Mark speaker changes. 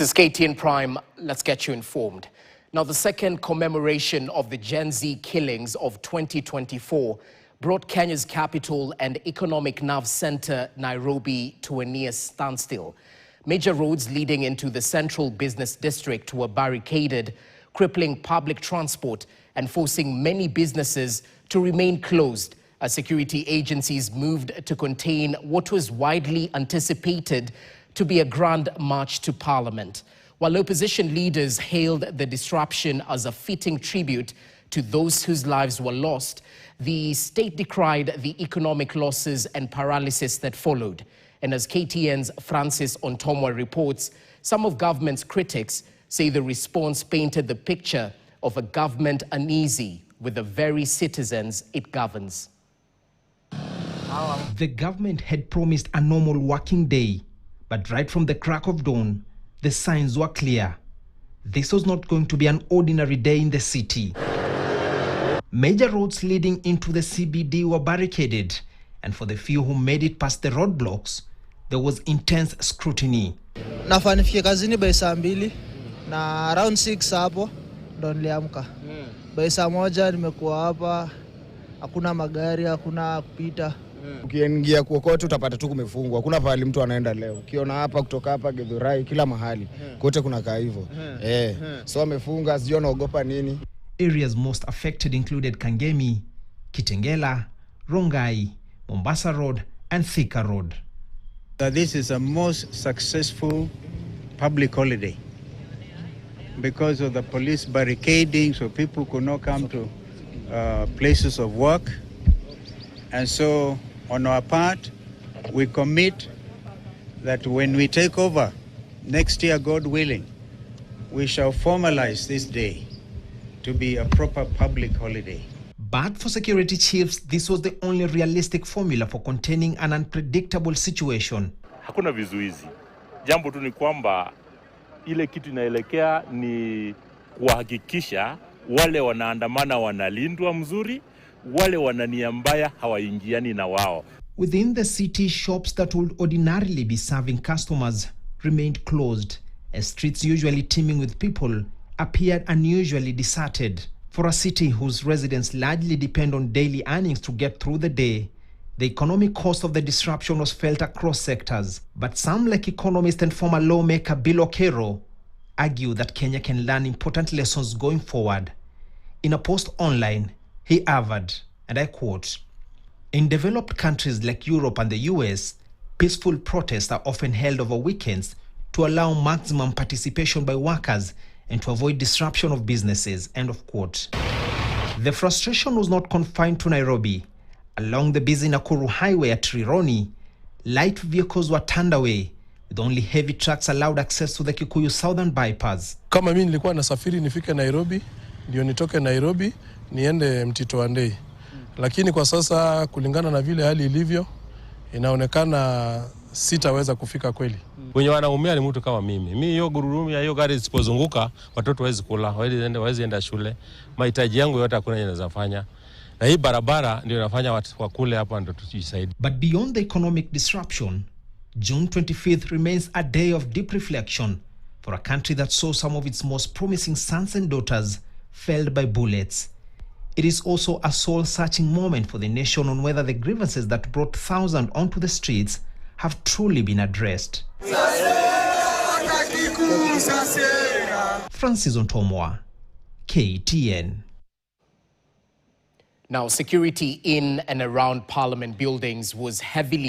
Speaker 1: This is KTN Prime. Let's get you informed. Now, the second commemoration of the Gen Z killings of 2024 brought Kenya's capital and economic nerve center, Nairobi, to a near standstill. Major roads leading into the central business district were barricaded, crippling public transport and forcing many businesses to remain closed as security agencies moved to contain what was widely anticipated to be a grand march to Parliament. While opposition leaders hailed the disruption as a fitting tribute to those whose lives were lost, the state decried the economic losses and paralysis that followed. And as KTN's Francis Ontomwa reports, some of government's critics say the response painted the picture of a government uneasy with the very citizens it governs.
Speaker 2: The government had promised a normal working day, but right from the crack of dawn, the signs were clear. This was not going to be an ordinary day in the city. Major roads leading into the CBD were barricaded, and for the few who made it past the roadblocks, there was intense scrutiny.
Speaker 3: Nafanifikia kazini by saa 2 na around 6 hapo ndo niliamka. By saa 1 nimekuwa hapa, hakuna magari, hakuna kupita.
Speaker 4: Ukiingia kokote utapata tu kumefungwa. Hakuna pahali mtu anaenda leo. Ukiona hapa kutoka hapa Githurai kila mahali. Kote kuna kaa hivyo. So wamefunga, sio naogopa nini.
Speaker 2: Areas most affected included Kangemi, Kitengela, Rongai, Mombasa Road and Thika Road.
Speaker 5: This is a most successful public holiday because of the police barricading, so people could not come to places of work. And so on our part, we commit that when we take over next year, God willing, we shall formalize this day to be a proper public holiday.
Speaker 2: But for security chiefs, this was the only realistic formula for containing an unpredictable situation.
Speaker 6: Hakuna vizuizi. Jambo tu ni kwamba ile kitu inaelekea ni kuhakikisha wale wanaandamana wanalindwa mzuri, wale wanania mbaya hawaingiani na wao.
Speaker 2: Within the city, shops that would ordinarily be serving customers remained closed, as streets usually teeming with people appeared unusually deserted. For a city whose residents largely depend on daily earnings to get through the day, the economic cost of the disruption was felt across sectors. But some, like economist and former lawmaker Bill Okero, argue that Kenya can learn important lessons going forward. In a post online, he averred, and I quote, "In developed countries like Europe and the US, peaceful protests are often held over weekends to allow maximum participation by workers and to avoid disruption of businesses," end of quote. The frustration was not confined to Nairobi. Along the busy Nakuru highway at Rironi, light vehicles were turned away, with only heavy trucks allowed access to the Kikuyu Southern bypass.
Speaker 7: Kama mimi nilikuwa nasafiri nifike Nairobi, ndio nitoke Nairobi niende Mtito Andei. Lakini kwa sasa kulingana na vile hali ilivyo, inaonekana sitaweza kufika kweli.
Speaker 8: Wenye wanaumia ni mtu kama mimi. Mimi hiyo gurudumu ya hiyo gari isipozunguka, watoto hawezi kula, hawezi enda shule. Mahitaji yangu yote hakuna yanaweza fanya. Na hii barabara ndio inafanya watu wakule hapa ndio tujisaidie.
Speaker 2: But beyond the economic disruption, June 25th remains a day of deep reflection for a country that saw some of its most promising sons and daughters felled by bullets. It is also a soul-searching moment for the nation on whether the grievances that brought thousands onto the streets have truly been addressed. Francis Ontomwa, KTN.
Speaker 1: Now, security in and around Parliament buildings was heavily